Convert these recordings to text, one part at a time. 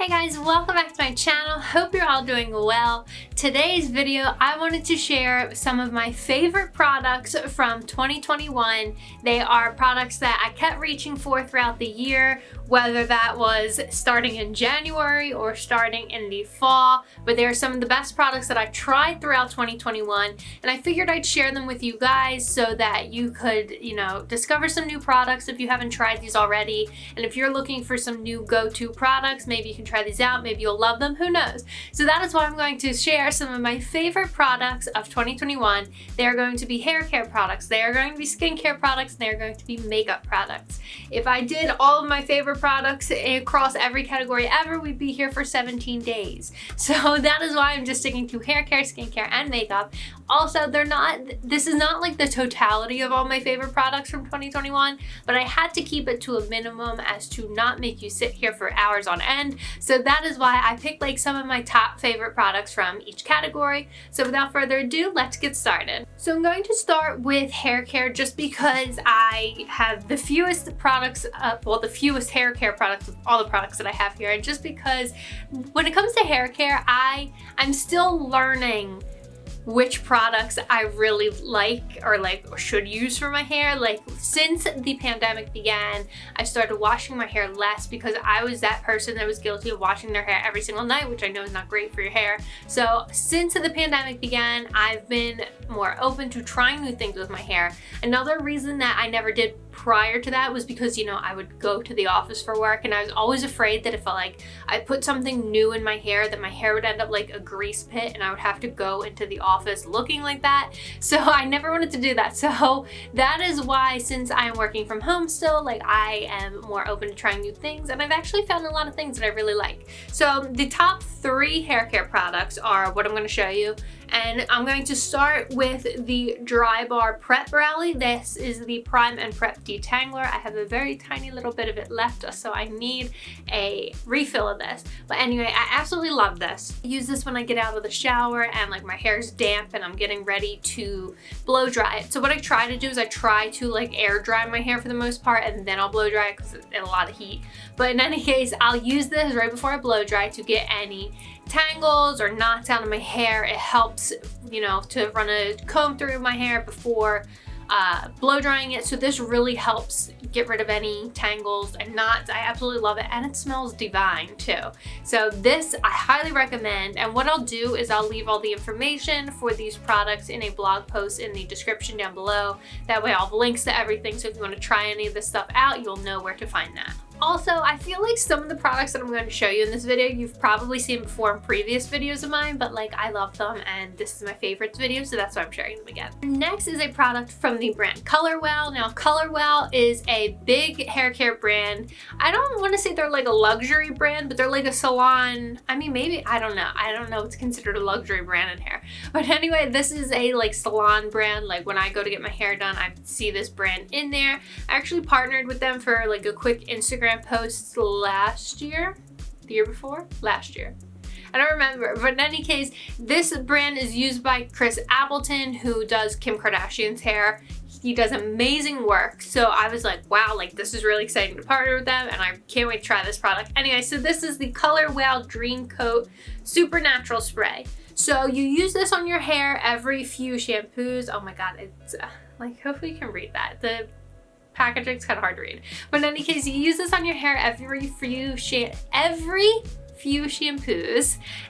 Hey guys, welcome back to my channel. Hope you're all doing well. Today's video, I wanted to share some of my favorite products from 2021. They are products that I kept reaching for throughout the year, whether that was starting in January or starting in the fall, but they are some of the best products that I tried throughout 2021, and I figured I'd share them with you guys so that you could, discover some new products if you haven't tried these already. And if you're looking for some new go-to products, maybe you can try these out, maybe you'll love them, who knows. So that is why I'm going to share some of my favorite products of 2021. They are going to be hair care products, they are going to be skincare products, and they are going to be makeup products. If I did all of my favorite products across every category ever, we'd be here for 17 days. So that is why I'm just sticking to hair care, skincare, and makeup. Also, this is not like the totality of all my favorite products from 2021, but I had to keep it to a minimum as to not make you sit here for hours on end. So that is why I picked like some of my top favorite products from each category. So without further ado, let's get started. So I'm going to start with hair care just because I have the fewest products, the fewest hair care products of all the products that I have here. And just because when it comes to hair care, I'm still learning which products I really like or should use for my hair. Like, since the pandemic began, I started washing my hair less because I was that person that was guilty of washing their hair every single night, which I know is not great for your hair. So since the pandemic began, I've been more open to trying new things with my hair. Another reason that I never did prior to that was because, I would go to the office for work, and I was always afraid that if I put something new in my hair, that my hair would end up like a grease pit and I would have to go into the office looking like that. So I never wanted to do that. So that is why, since I am working from home still, I am more open to trying new things, and I've actually found a lot of things that I really like. So the top 3 hair care products are what I'm going to show you. And I'm going to start with the Dry Bar Prep Rally. This is the Prime and Prep Detangler. I have a very tiny little bit of it left, so I need a refill of this. But anyway, I absolutely love this. I use this when I get out of the shower and my hair's damp and I'm getting ready to blow dry it. So what I try to do is I try to air dry my hair for the most part, and then I'll blow dry it because it's a lot of heat. But in any case, I'll use this right before I blow dry to get any tangles or knots out of my hair. It helps, to run a comb through my hair before blow drying it. So this really helps get rid of any tangles and knots. I absolutely love it, and it smells divine too. So this I highly recommend, and what I'll do is I'll leave all the information for these products in a blog post in the description down below. That way I'll have links to everything, so if you want to try any of this stuff out, you'll know where to find that. Also, I feel like some of the products that I'm going to show you in this video, you've probably seen before in previous videos of mine, but I love them, and this is my favorites video, so that's why I'm sharing them again. Next is a product from the brand ColorWell. Now, ColorWell is a big hair care brand. I don't want to say they're a luxury brand, but they're a salon. I mean, maybe, I don't know. I don't know what's considered a luxury brand in hair. But anyway, this is a salon brand. When I go to get my hair done, I see this brand in there. I actually partnered with them for a quick Instagram posts last year, the year before, last year. I don't remember, but in any case, this brand is used by Chris Appleton, who does Kim Kardashian's hair. He does amazing work. So I was like, wow, this is really exciting to partner with them, and I can't wait to try this product. Anyway, so this is the ColorWell Dream Coat Supernatural Spray. So you use this on your hair every few shampoos. Oh my God, it's hopefully you can read that. The packaging's kind of hard to read. But in any case, you use this on your hair every few shampoos,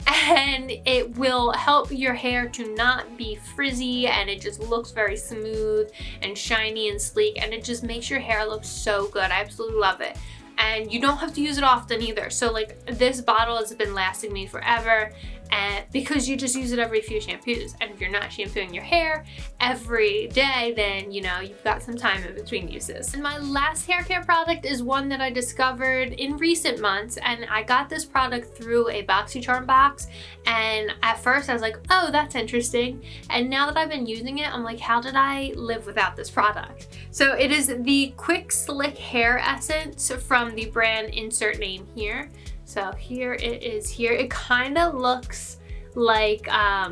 and it will help your hair to not be frizzy, and it just looks very smooth and shiny and sleek, and it just makes your hair look so good. I absolutely love it. And you don't have to use it often either. So this bottle has been lasting me forever, and because you just use it every few shampoos. And if you're not shampooing your hair every day, then you've got some time in between uses. And my last hair care product is one that I discovered in recent months, and I got this product through a BoxyCharm box, and at first I was like, oh, that's interesting, and now that I've been using it, I'm like, how did I live without this product? So it is the Quick Slick Hair Essence from the brand, insert name here. So here it is here. It kind of looks like a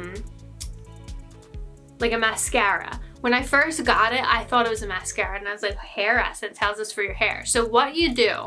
mascara. When I first got it, I thought it was a mascara, and I was like, hair essence, how's this for your hair? So what you do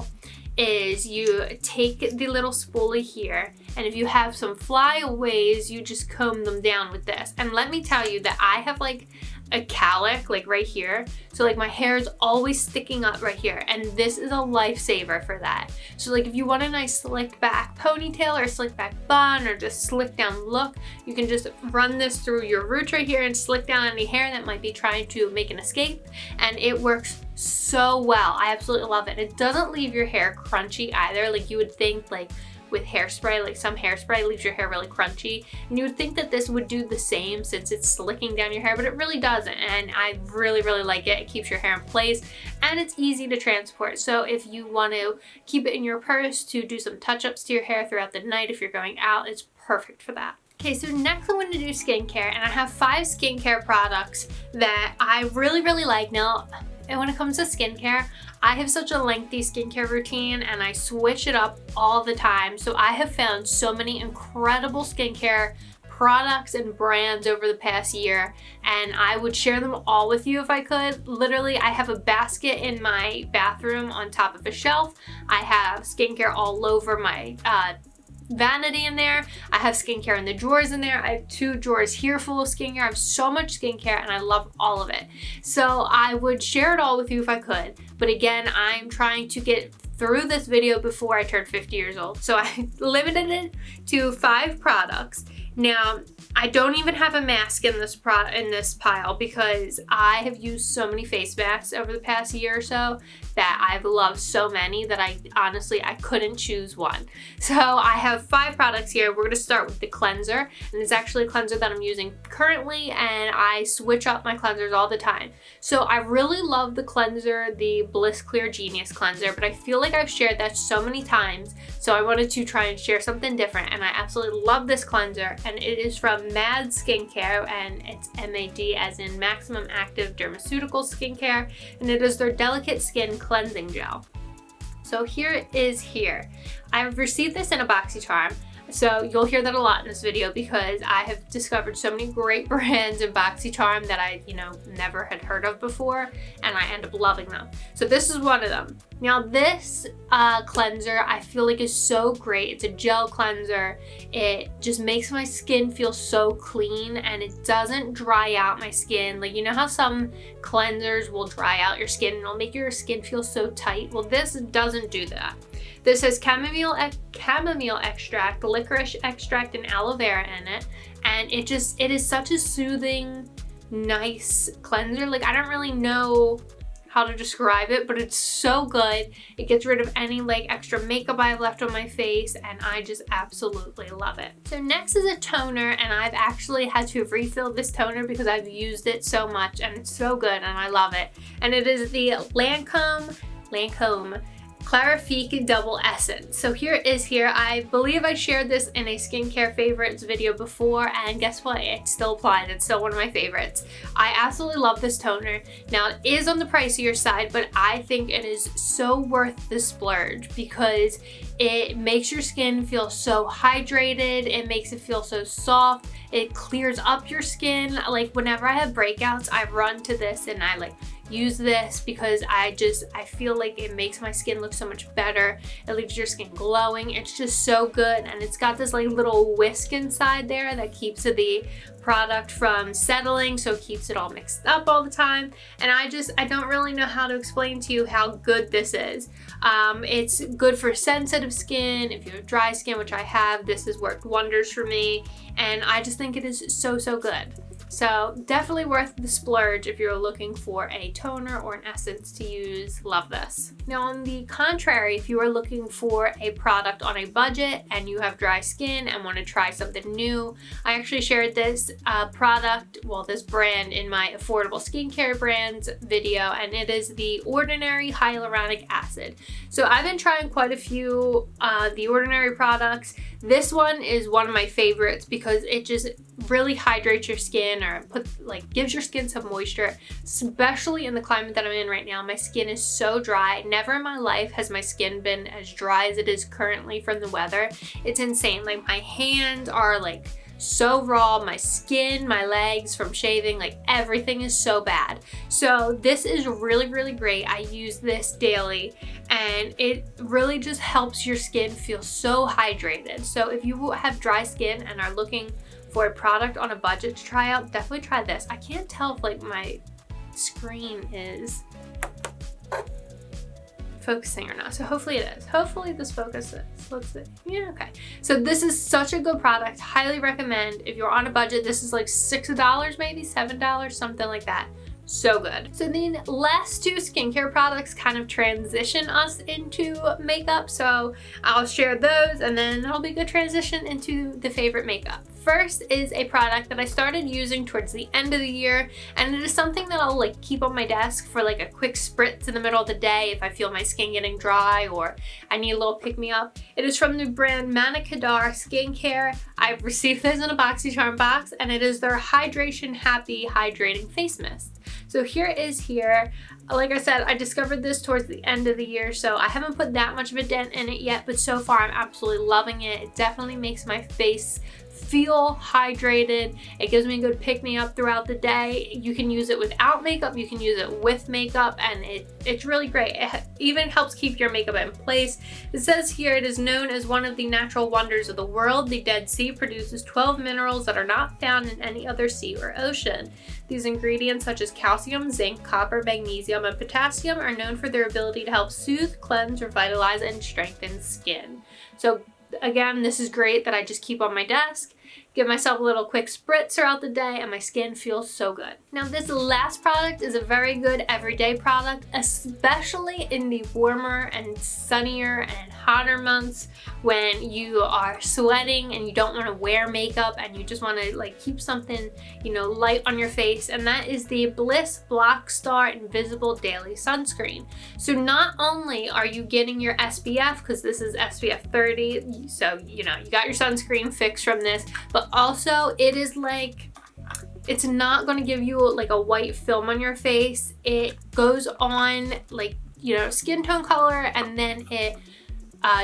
is you take the little spoolie here, and if you have some flyaways, you just comb them down with this. And let me tell you that I have like a cowlick like right here, so like my hair is always sticking up right here, and this is a lifesaver for that. So like if you want a nice slick back ponytail or slick back bun or just slick down look, you can just run this through your roots right here and slick down any hair that might be trying to make an escape, and it works so well. I absolutely love it. It doesn't leave your hair crunchy either. Like you would think like with hairspray, like some hairspray leaves your hair really crunchy, and you would think that this would do the same since it's slicking down your hair, but it really doesn't. And I really like it. It keeps your hair in place, and it's easy to transport. So if you want to keep it in your purse to do some touch-ups to your hair throughout the night if you're going out, it's perfect for that. Okay, so next I'm going to do skincare, and I have 5 skincare products that I really like. Now, and when it comes to skincare, I have such a lengthy skincare routine and I switch it up all the time. So I have found so many incredible skincare products and brands over the past year, and I would share them all with you if I could. Literally, I have a basket in my bathroom on top of a shelf. I have skincare all over my vanity in there. I have skincare in the drawers in there. I have 2 drawers here full of skincare. I have so much skincare and I love all of it. So I would share it all with you if I could. But again, I'm trying to get through this video before I turn 50 years old. So I limited it to 5 products. Now, I don't even have a mask in this pile because I have used so many face masks over the past year or so that I've loved so many that I couldn't choose one. So I have 5 products here. We're gonna start with the cleanser, and it's actually a cleanser that I'm using currently, and I switch up my cleansers all the time. So I really love the cleanser, the Bliss Clear Genius cleanser, but I feel like I've shared that so many times, so I wanted to try and share something different, and I absolutely love this cleanser, and it is from MAD Skincare, and it's MAD as in Maximum Active Dermaceutical Skincare, and it is their Delicate Skin Cleansing Gel. So here. I've received this in a BoxyCharm, so you'll hear that a lot in this video because I have discovered so many great brands in BoxyCharm that I, never had heard of before, and I end up loving them. So this is one of them. Now this cleanser I feel like is so great. It's a gel cleanser. It just makes my skin feel so clean, and it doesn't dry out my skin. Like, you know how some cleansers will dry out your skin and it'll make your skin feel so tight? Well, this doesn't do that. This has chamomile extract, licorice extract, and aloe vera in it, and it is such a soothing, nice cleanser. Like, I don't really know how to describe it, but it's so good. It gets rid of any like extra makeup I have left on my face, and I just absolutely love it. So next is a toner, and I've actually had to refill this toner because I've used it so much, and it's so good and I love it. And it is the Lancome Clarifique Double Essence. So here it is here. I believe I shared this in a skincare favorites video before, and guess what? It still applies. It's still one of my favorites. I absolutely love this toner. Now, it is on the pricier side, but I think it is so worth the splurge because it makes your skin feel so hydrated. It makes it feel so soft. It clears up your skin. Like, whenever I have breakouts, I run to this and I use this because I feel like it makes my skin look so much better. It leaves your skin glowing. It's just so good, and it's got this like little whisk inside there that keeps the product from settling, so it keeps it all mixed up all the time. And I don't really know how to explain to you how good this is. It's good for sensitive skin. If you have dry skin, which I have, this has worked wonders for me, and I just think it is so good. So definitely worth the splurge if you're looking for a toner or an essence to use. Love this. Now, on the contrary, if you are looking for a product on a budget and you have dry skin and want to try something new, I actually shared this this brand in my affordable skincare brands video, and it is the Ordinary Hyaluronic Acid. So I've been trying quite a few the Ordinary products. This one is one of my favorites because it just really hydrates your skin, or gives your skin some moisture, especially in the climate that I'm in right now. My skin is so dry. Never in my life has my skin been as dry as it is currently from the weather. It's insane. Like, my hands are so raw, my skin, my legs from shaving, everything is so bad. So this is really great. I use this daily, and it really just helps your skin feel so hydrated. So if you have dry skin and are looking for a product on a budget to try out, definitely try this. I can't tell if like my screen is focusing or not, so hopefully it is. Hopefully this focuses. Let's see. Yeah, okay. So this is such a good product. Highly recommend. If you're on a budget, this is like $6, maybe $7, something like that. So good. So then last two skincare products kind of transition us into makeup. So I'll share those and then it'll be a good transition into the favorite makeup. First is a product that I started using towards the end of the year, and it is something that I'll like keep on my desk for like a quick spritz in the middle of the day if I feel my skin getting dry or I need a little pick-me-up. It is from the brand Manicadar Skincare. I've received this in a BoxyCharm box, and it is their Hydration Happy Hydrating Face Mist. So here it is here. Like I said, I discovered this towards the end of the year, so I haven't put that much of a dent in it yet, but so far I'm absolutely loving it. It definitely makes my face feel hydrated. It gives me a good pick-me-up throughout the day. You can use it without makeup, you can use it with makeup, and it's really great. It even helps keep your makeup in place. It says here it is known as one of the natural wonders of the world. The Dead Sea produces 12 minerals that are not found in any other sea or ocean. These ingredients, such as calcium, zinc, copper, magnesium, and potassium, are known for their ability to help soothe, cleanse, revitalize, and strengthen skin. So again, this is great that I just keep on my desk, give myself a little quick spritz throughout the day, and my skin feels so good. Now this last product is a very good everyday product, especially in the warmer and sunnier and hotter months when you are sweating and you don't want to wear makeup and you just want to like keep something, you know, light on your face, and that is the Bliss Block Star Invisible Daily Sunscreen. So not only are you getting your SPF, because this is SPF 30, so you know you got your sunscreen fix from this, but also it is like, it's not going to give you like a white film on your face. It goes on like, you know, skin tone color, and then it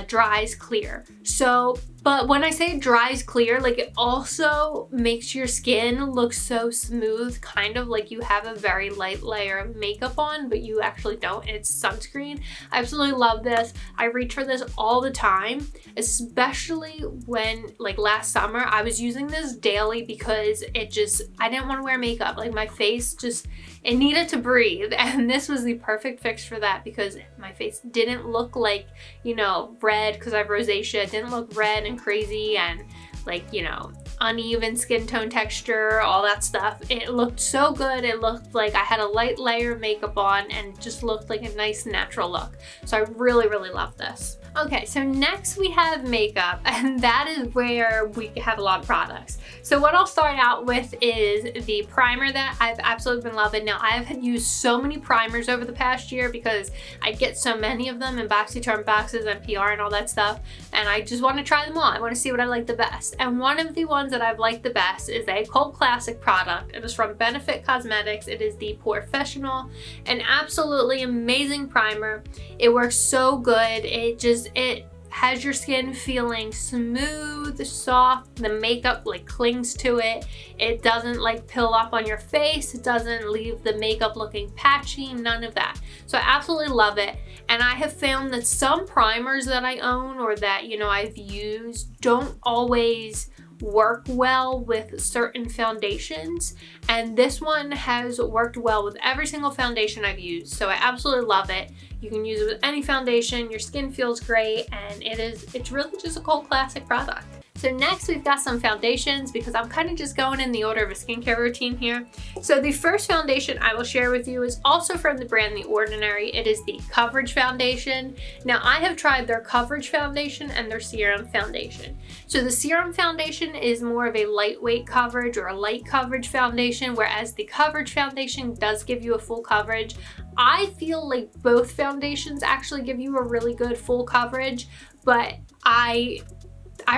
dries clear. So, but when I say dries clear, like it also makes your skin look so smooth, kind of like you have a very light layer of makeup on, but you actually don't. It's sunscreen. I absolutely love this. I reach for this all the time, especially when like last summer I was using this daily because it just, I didn't want to wear makeup. Like my face just, it needed to breathe, and this was the perfect fix for that because my face didn't look like, you know, red because I have rosacea. It didn't look red and crazy and like, you know, uneven skin tone texture, all that stuff. It looked so good. It looked like I had a light layer of makeup on and just looked like a nice natural look. So I really, really love this. Okay, so next we have makeup, and that is where we have a lot of products. So what I'll start out with is the primer that I've absolutely been loving. Now I've used so many primers over the past year because I get so many of them in BoxyCharm boxes and PR and all that stuff, and I just want to try them all. I want to see what I like the best. And one of the ones that I've liked the best is a cult classic product. It is from Benefit Cosmetics. It is the Porefessional, an absolutely amazing primer. It works so good. It has your skin feeling smooth, soft. The makeup like clings to it. It doesn't like pill up on your face. It doesn't leave the makeup looking patchy, none of that. So I absolutely love it. And I have found that some primers that I own or that, you know, I've used don't always work well with certain foundations, and this one has worked well with every single foundation I've used, so I absolutely love it. You can use it with any foundation, your skin feels great, and it's really just a cult classic product. So next we've got some foundations because I'm kind of just going in the order of a skincare routine here. So the first foundation I will share with you is also from the brand The Ordinary. It is the Coverage Foundation. Now I have tried their Coverage Foundation and their Serum Foundation. So the Serum Foundation is more of a lightweight coverage or a light coverage foundation, whereas the Coverage Foundation does give you a full coverage. I feel like both foundations actually give you a really good full coverage, but I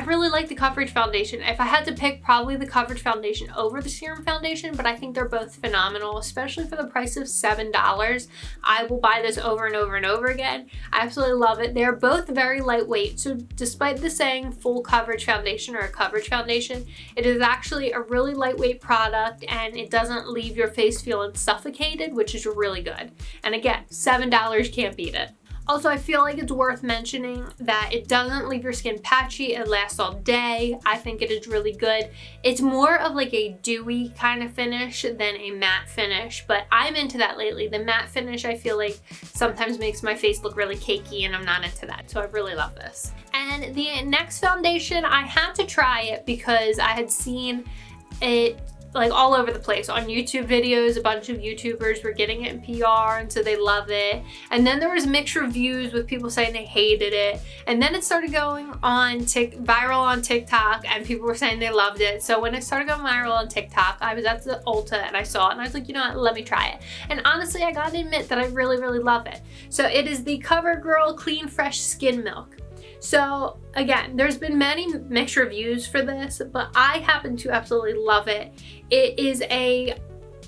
really like the Coverage Foundation. If I had to pick, probably the Coverage Foundation over the Serum Foundation, but I think they're both phenomenal, especially for the price of $7. I will buy this over and over and over again. I absolutely love it. They're both very lightweight, so despite the saying full coverage foundation or a coverage foundation, it is actually a really lightweight product, and it doesn't leave your face feeling suffocated, which is really good. And again, $7, can't beat it. Also, I feel like it's worth mentioning that it doesn't leave your skin patchy. It lasts all day. I think it is really good. It's more of like a dewy kind of finish than a matte finish, but I'm into that lately. The matte finish, I feel like sometimes makes my face look really cakey, and I'm not into that. So I really love this. And the next foundation, I had to try it because I had seen it like all over the place on YouTube videos. A bunch of YouTubers were getting it in PR, and so they love it. And then there was mixed reviews with people saying they hated it. And then it started going on viral on TikTok, and people were saying they loved it. So when it started going viral on TikTok, I was at the Ulta and I saw it, and I was like, you know what, let me try it. And honestly, I gotta admit that I really, really love it. So it is the Covergirl Clean Fresh Skin Milk. So again, there's been many mixed reviews for this, but I happen to absolutely love it. It is a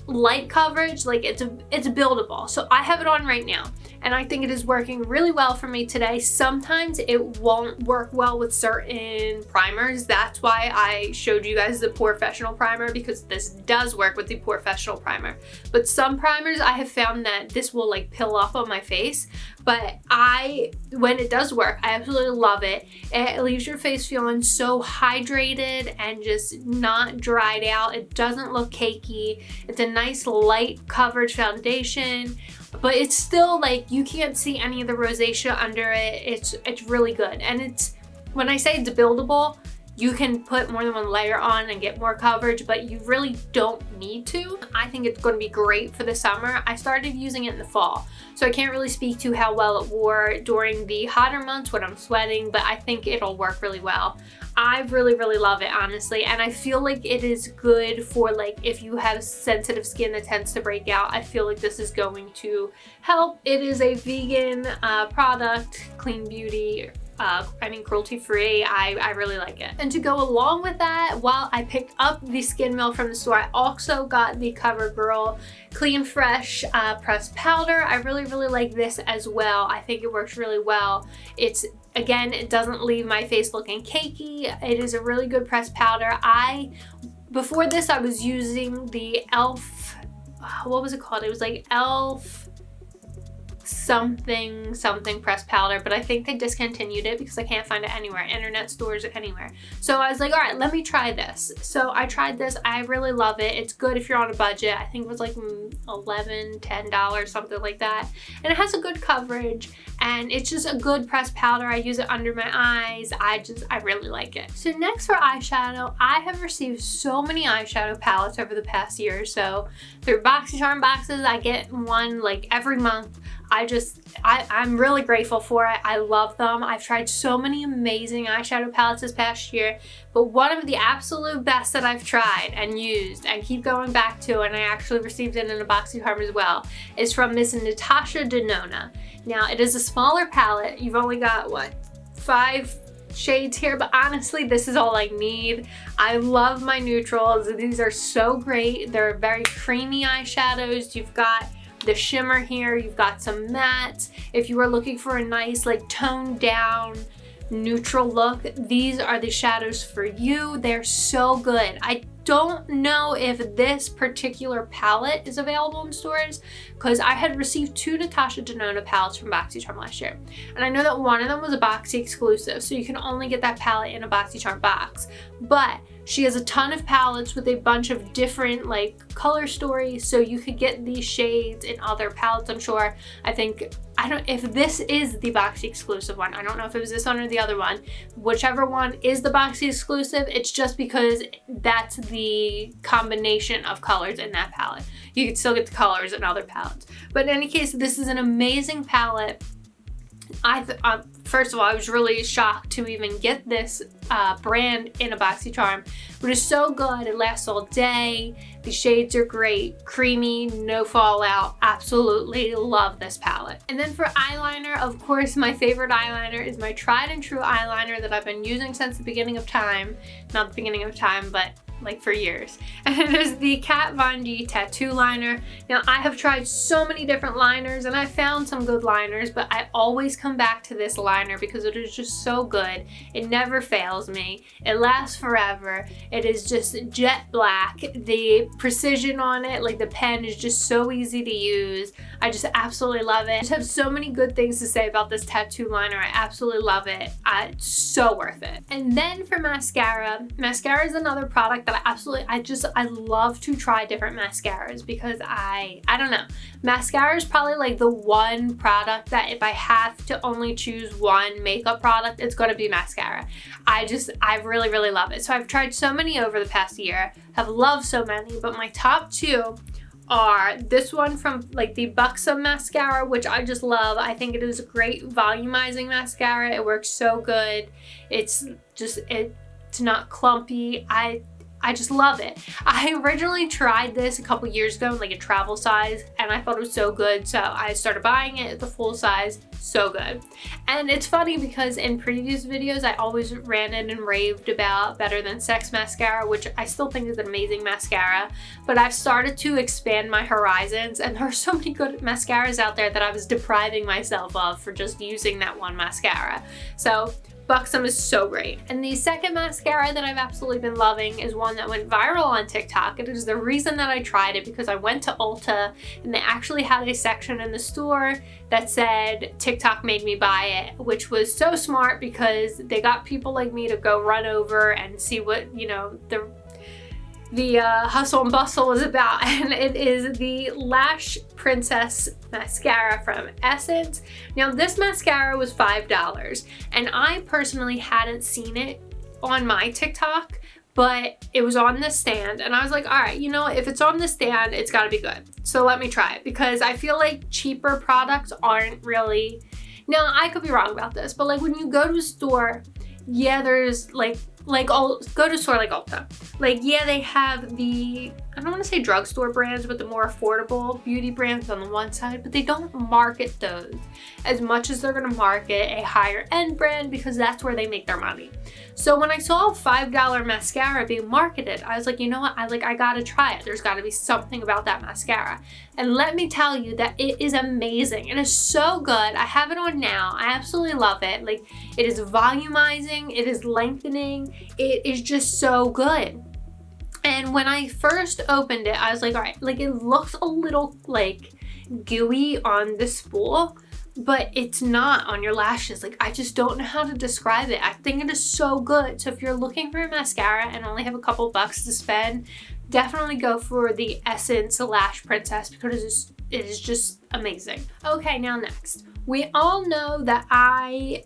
light coverage, like it's buildable. So I have it on right now, and I think it is working really well for me today. Sometimes it won't work well with certain primers. That's why I showed you guys the Porefessional Primer, because this does work with the Porefessional Primer. But some primers, I have found that this will like pill off on my face. But when it does work, I absolutely love it. It leaves your face feeling so hydrated and just not dried out. It doesn't look cakey. It's a nice light coverage foundation, but it's still like you can't see any of the rosacea under it. It's really good. And when I say it's buildable, you can put more than one layer on and get more coverage, but you really don't need to. I think it's going to be great for the summer. I started using it in the fall, so I can't really speak to how well it wore during the hotter months when I'm sweating, but I think it'll work really well. I really, really love it, honestly, and I feel like it is good for like if you have sensitive skin that tends to break out. I feel like this is going to help. It is a vegan product, clean beauty, cruelty-free. I really like it. And to go along with that, while I picked up the skin milk from the store, I also got the CoverGirl Clean Fresh pressed powder. I really, really like this as well. I think it works really well. Again, it doesn't leave my face looking cakey. It is a really good pressed powder. Before this, I was using the e.l.f. What was it called? It was like e.l.f. something pressed powder, but I think they discontinued it because I can't find it anywhere, internet stores, anywhere. So I was like, all right, let me try this. So I tried this. I really love it. It's good if you're on a budget. I think it was like $11, $10, something like that. And it has a good coverage, and it's just a good pressed powder. I use it under my eyes. I really like it. So next for eyeshadow, I have received so many eyeshadow palettes over the past year or so. Through BoxyCharm boxes, I get one like every month. I'm really grateful for it. I love them. I've tried so many amazing eyeshadow palettes this past year, but one of the absolute best that I've tried and used and keep going back to, and I actually received it in a BoxyCharm as well, is from Miss Natasha Denona. Now, it is a smaller palette. You've only got, what, 5 shades here, but honestly, this is all I need. I love my neutrals. These are so great. They're very creamy eyeshadows. You've got the shimmer here, you've got some mattes. If you are looking for a nice like toned down neutral look, these are the shadows for you. They're so good. I don't know if this particular palette is available in stores because I had received 2 Natasha Denona palettes from BoxyCharm last year, and I know that one of them was a Boxy exclusive, so you can only get that palette in a BoxyCharm box. But she has a ton of palettes with a bunch of different like color stories, so you could get these shades in other palettes, I'm sure. I don't if this is the Boxy exclusive one. I don't know if it was this one or the other one. Whichever one is the Boxy exclusive, it's just because that's the combination of colors in that palette. You could still get the colors in other palettes. But in any case, this is an amazing palette. First of all, I was really shocked to even get this brand in a BoxyCharm, but it's so good. It lasts all day. The shades are great, creamy, no fallout. Absolutely love this palette. And then for eyeliner, of course, my favorite eyeliner is my tried and true eyeliner that I've been using since the beginning of time. Not the beginning of time, but like for years. And it is the Kat Von D tattoo liner. Now I have tried so many different liners and I found some good liners, but I always come back to this liner because it is just so good. It never fails me. It lasts forever. It is just jet black. The precision on it, like the pen is just so easy to use. I just absolutely love it. I just have so many good things to say about this tattoo liner. I absolutely love it. It's so worth it. And then for mascara, mascara is another product that I love to try different mascaras because I don't know. Mascara is probably like the one product that if I have to only choose one makeup product, it's gonna be mascara. I really, really love it. So I've tried so many over the past year, have loved so many, but my top two are this one from like the Buxom Mascara, which I just love. I think it is a great volumizing mascara. It works so good. It's not clumpy. I just love it. I originally tried this a couple years ago in like a travel size and I thought it was so good, so I started buying it the full size. So good. And it's funny because in previous videos I always ranted and raved about Better Than Sex mascara, which I still think is an amazing mascara, but I've started to expand my horizons and there are so many good mascaras out there that I was depriving myself of for just using that one mascara. So Buxom is so great. And the second mascara that I've absolutely been loving is one that went viral on TikTok. It is the reason that I tried it because I went to Ulta and they actually had a section in the store that said TikTok made me buy it, which was so smart because they got people like me to go run over and see what, you know, the hustle and bustle was about. And it is the Lash Princess mascara from Essence. Now this mascara was $5 and I personally hadn't seen it on my TikTok, but it was on the stand and I was like, all right, you know, if it's on the stand, it's gotta be good. So let me try it because I feel like cheaper products aren't really, now I could be wrong about this, but like when you go to a store, yeah, there's go to a store like Ulta. Like, yeah, they have the, I don't want to say drugstore brands, but the more affordable beauty brands on the one side, but they don't market those as much as they're going to market a higher end brand because that's where they make their money. So when I saw a $5 mascara being marketed, I was like, you know what? I gotta try it. There's gotta be something about that mascara. And let me tell you that it is amazing. It is so good. I have it on now. I absolutely love it. Like, it is volumizing, it is lengthening, it is just so good. And when I first opened it, I was like, all right, like it looks a little like gooey on the spool, but it's not on your lashes. Like, I just don't know how to describe it. I think it is so good. So if you're looking for a mascara and only have a couple bucks to spend, definitely go for the Essence Lash Princess because it is just amazing. Okay, now next. We all know that I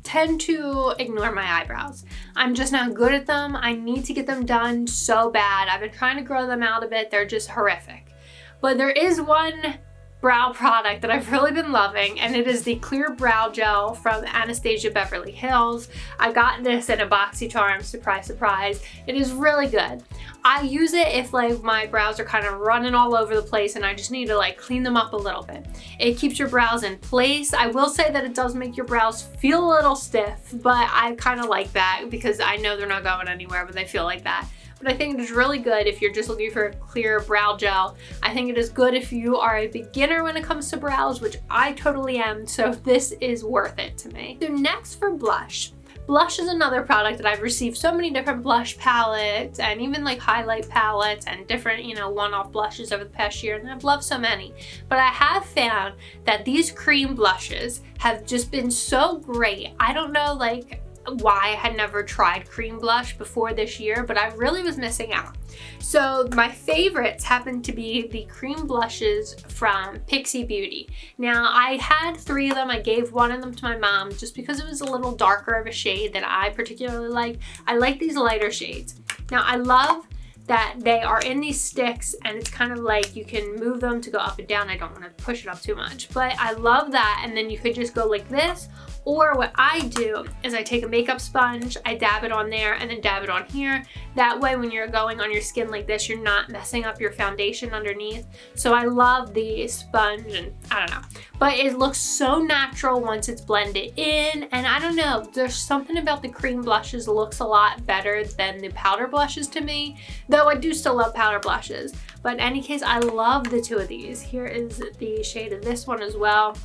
tend to ignore my eyebrows. I'm just not good at them. I need to get them done so bad. I've been trying to grow them out a bit. They're just horrific. But there is one brow product that I've really been loving, and it is the clear brow gel from Anastasia Beverly Hills. I got this in a BoxyCharm, surprise, surprise. It is really good. I use it if like my brows are kind of running all over the place and I just need to like clean them up a little bit. It keeps your brows in place. I will say that it does make your brows feel a little stiff, but I kind of like that because I know they're not going anywhere, but they feel like that. But I think it is really good if you're just looking for a clear brow gel. I think it is good if you are a beginner when it comes to brows, which I totally am, so this is worth it to me. So next for blush. Blush is another product that I've received so many different blush palettes and even like highlight palettes and different, you know, one-off blushes over the past year, and I've loved so many. But I have found that these cream blushes have just been so great. I don't know like why I had never tried cream blush before this year, but I really was missing out. So my favorites happen to be the cream blushes from Pixie Beauty. Now I had 3 of them. I gave one of them to my mom just because it was a little darker of a shade that I particularly like. I like these lighter shades. Now I love that they are in these sticks, and it's kind of like you can move them to go up and down. I don't want to push it up too much, but I love that. And then you could just go like this, or what I do is I take a makeup sponge, I dab it on there and then dab it on here. That way when you're going on your skin like this, you're not messing up your foundation underneath. So I love the sponge, and I don't know, but it looks so natural once it's blended in. And I don't know, there's something about the cream blushes looks a lot better than the powder blushes to me, though I do still love powder blushes. But in any case, I love the two of these. Here is the shade of this one as well.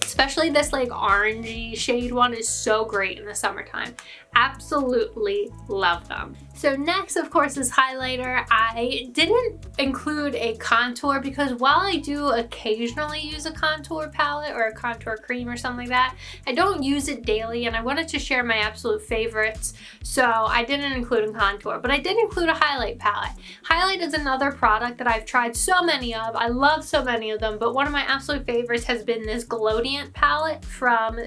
Especially this like orangey shade one is so great in the summertime. Absolutely love them. So next, of course, is highlighter. I didn't include a contour because while I do occasionally use a contour palette or a contour cream or something like that, I don't use it daily, and I wanted to share my absolute favorites, so I didn't include a contour, but I did include a highlight palette. Highlight is another product that I've tried so many of. I love so many of them, but one of my absolute favorites has been this Glodiant palette from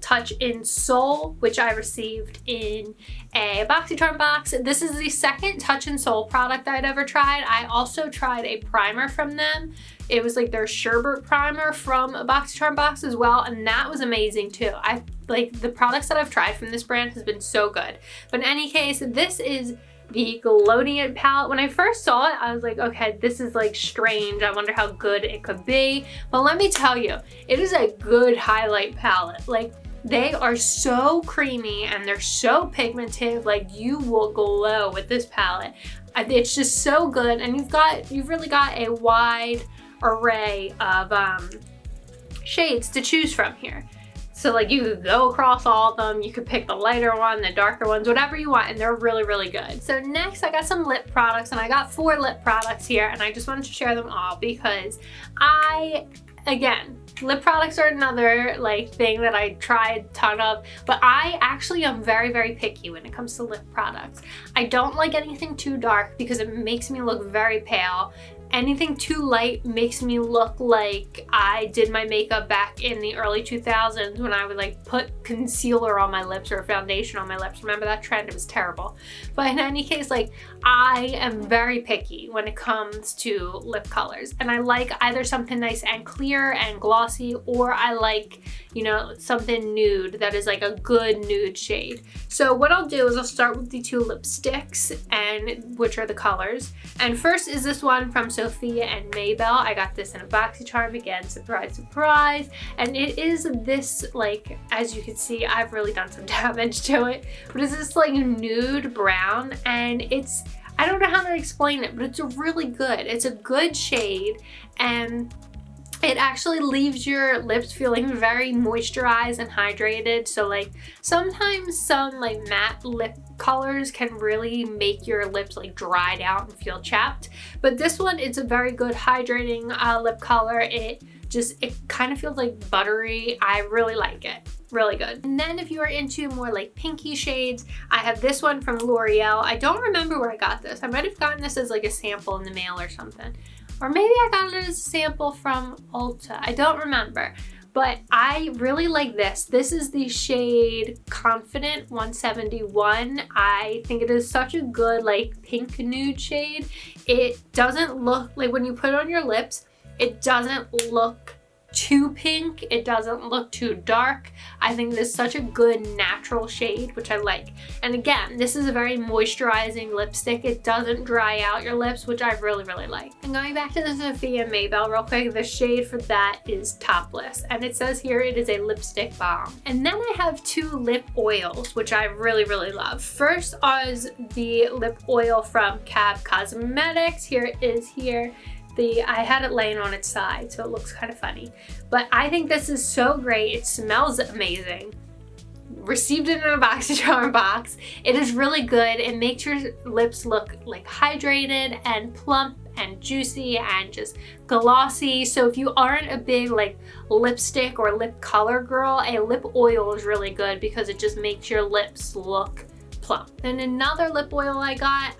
Touch in Soul, which I received in a BoxyCharm box. This is the second Touch in Soul product I'd ever tried. I also tried a primer from them. It was like their sherbet primer from a BoxyCharm box as well, and that was amazing too. I like the products that I've tried from this brand has been so good. But in any case, this is the Glodiant palette. When I first saw it, I was like, okay, this is like strange. I wonder how good it could be. But let me tell you, it is a good highlight palette. Like, they are so creamy and they're so pigmented. Like, you will glow with this palette. It's just so good, and you've really got a wide array of shades to choose from here. So like you could go across all of them, you could pick the lighter one, the darker ones, whatever you want, and they're really, really good. So next I got some lip products, and I got 4 lip products here, and I just wanted to share them all because again, lip products are another like thing that I tried a ton of, but I actually am very, very picky when it comes to lip products. I don't like anything too dark because it makes me look very pale. Anything too light makes me look like I did my makeup back in the early 2000s when I would like put concealer on my lips or foundation on my lips. Remember that trend? It was terrible. But in any case, like, I am very picky when it comes to lip colors, and I like either something nice and clear and glossy, or I like, you know, something nude that is like a good nude shade. So what I'll do is I'll start with the 2 lipsticks, and which are the colors. And first is this one from Sophia and Maybell. I got this in a BoxyCharm again, surprise, surprise. And it is this, like, as you can see, I've really done some damage to it, but it's this like nude brown, and it's, I don't know how to explain it, but it's really good. It's a good shade, and it actually leaves your lips feeling very moisturized and hydrated. So like sometimes some like matte lip colors can really make your lips like dried out and feel chapped, but this one, it's a very good hydrating lip color. It kind of feels like buttery. I really like it. Really good. And then if you are into more like pinky shades, I have this one from L'Oreal. I don't remember where I got this. I might have gotten this as like a sample in the mail or something. Or maybe I got it as a sample from Ulta. I don't remember. But I really like this. This is the shade Confident 171. I think it is such a good like pink nude shade. It doesn't look, like when you put it on your lips, it doesn't look too pink. It doesn't look too dark. I think this is such a good natural shade, which I like. And again, this is a very moisturizing lipstick. It doesn't dry out your lips, which I really, really like. And going back to the Sophia Maybell real quick, the shade for that is Topless. And it says here it is a lipstick balm. And then I have 2 lip oils, which I really, really love. First is the lip oil from Cab Cosmetics. Here it is here. I had it laying on its side, so it looks kind of funny. But I think this is so great. It smells amazing. Received it in a BoxyCharm box. It is really good. It makes your lips look like hydrated and plump and juicy and just glossy. So if you aren't a big like lipstick or lip color girl, a lip oil is really good because it just makes your lips look plump. Then another lip oil I got,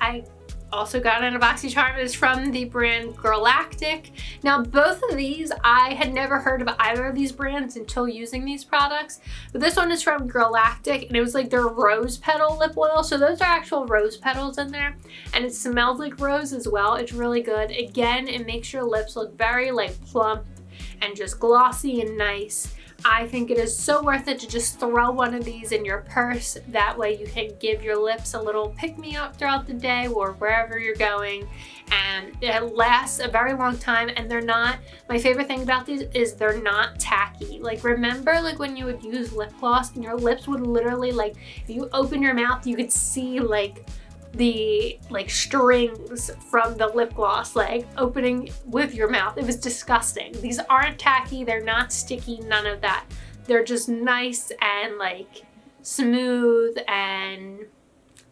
also got in a BoxyCharm is from the brand Glodiant. Now both of these, I had never heard of either of these brands until using these products, but this one is from Glodiant and it was like their rose petal lip oil. So those are actual rose petals in there and it smells like rose as well. It's really good. Again, it makes your lips look very like plump and just glossy and nice. I think it is so worth it to just throw one of these in your purse. That way you can give your lips a little pick-me-up throughout the day or wherever you're going. And it lasts a very long time and they're not, my favorite thing about these is they're not tacky. Like remember like when you would use lip gloss and your lips would literally like, if you open your mouth you could see like the like strings from the lip gloss like opening with your mouth. It was disgusting. These aren't tacky, they're not sticky, none of that. They're just nice and like smooth and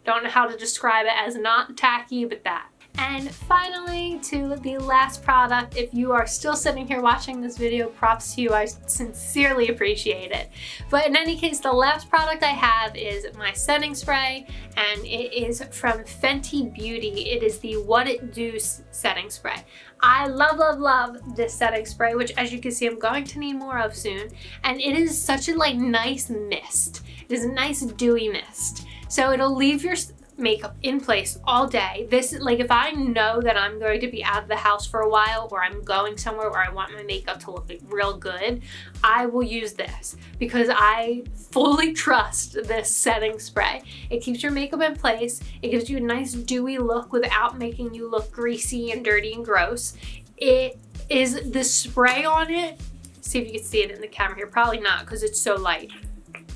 don't know how to describe it as not tacky, but that. And finally, to the last product. If you are still sitting here watching this video, props to you, I sincerely appreciate it. But in any case, the last product I have is my setting spray, and it is from Fenty Beauty. It is the What It Do setting spray. I love, love, love this setting spray, which as you can see, I'm going to need more of soon. And it is such a like nice mist. It is a nice dewy mist. So it'll leave your makeup in place all day. This, like if I know that I'm going to be out of the house for a while or I'm going somewhere where I want my makeup to look like real good, I will use this because I fully trust this setting spray. It keeps your makeup in place. It gives you a nice dewy look without making you look greasy and dirty and gross. It is the spray on it. See if you can see it in the camera here. Probably not because it's so light.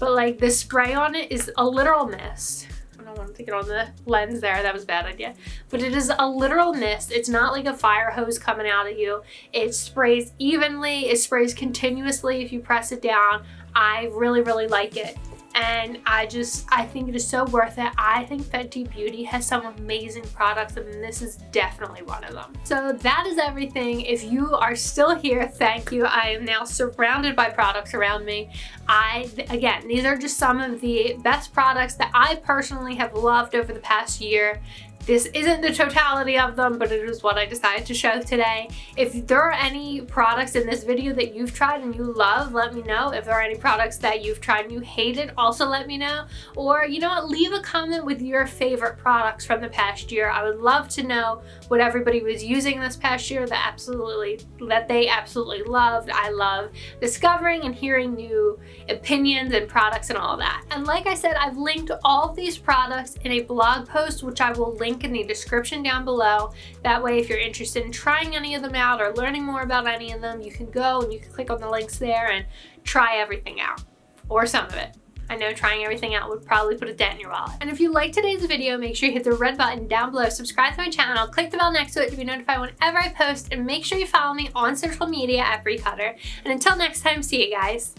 But like the spray on it is a literal mist. I don't want to get on the lens there, that was a bad idea. But it is a literal mist. It's not like a fire hose coming out at you. It sprays evenly, it sprays continuously if you press it down. I really, really like it. And I think it is so worth it. I think Fenty Beauty has some amazing products and this is definitely one of them. So that is everything. If you are still here, thank you. I am now surrounded by products around me. Again, these are just some of the best products that I personally have loved over the past year. This isn't the totality of them, but it is what I decided to show today. If there are any products in this video that you've tried and you love, let me know. If there are any products that you've tried and you hated, also let me know. Or you know what, leave a comment with your favorite products from the past year. I would love to know what everybody was using this past year that they absolutely loved. I love discovering and hearing new opinions and products and all that. And like I said, I've linked all of these products in a blog post, which I will link in the description down below. That way, if you're interested in trying any of them out or learning more about any of them, you can go and you can click on the links there and try everything out, or some of it. I know trying everything out would probably put a dent in your wallet. And if you liked today's video, make sure you hit the red button down below, subscribe to my channel, click the bell next to it to be notified whenever I post, and make sure you follow me on social media at BrieCutter. And until next time, see you guys.